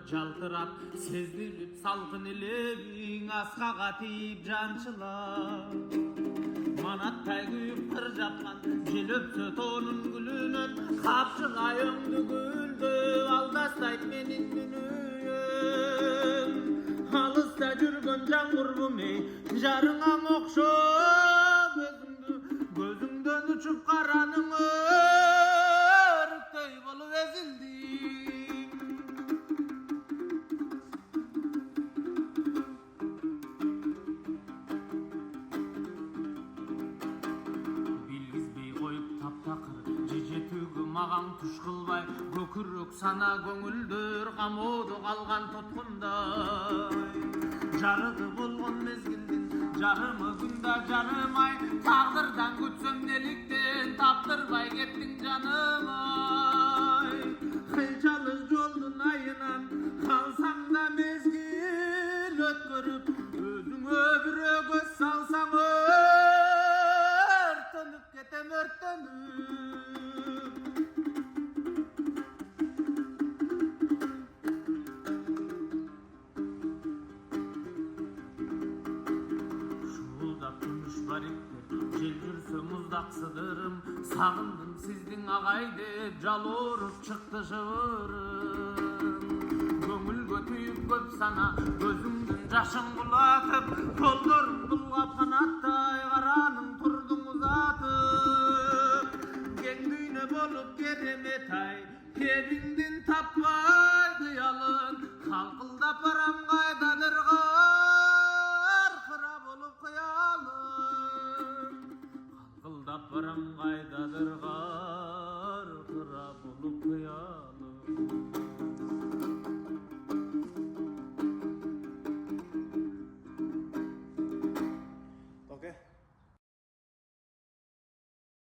жалтырап, сездирип салкын элебиң аскага тийип жанчылап. Манаттай күйүп кыр жапкан жел өпсө тоонун гүлүнөн, капчыгай өңдү гүлдөп алдастайт менин күнүм. Алыста жүргөн жан курбум эй, жарыңа окшоп көзүңдөн учуп караның өрүктөй болуп эзилдим. Билгизбей коюп таптакыр жежетүүгө маған туш кылбай, көкүрөк сана көңүлдөр камоодо калган тоткундай. Жарыгы болгон мезгилдин жарымы күндө жарымай, тагдырдан күтсөм неликтен таптырбай кеттиң жаным-ай. Кыйчалык жолдун айынан калсаң да мезгил өткөрүп, өзүңө бирөө көз салсаң өртөнүп кетем, өртөнүп. Жел жүрсө муздак сыдырым, сагындым сиздин агай деп жалооруп чыкты жыбырым. Көңүлгө түйүп көп сана, көзүңдүн жашын кулатып, колдорум булгап канаттай караның турдуң узатып. Кең дүйнө болуп керемет ай, кебиңдин таппай дыялын, калкылдап барам кайдадыр каркыра болуп кыялым. Кылдап барам кайдадыр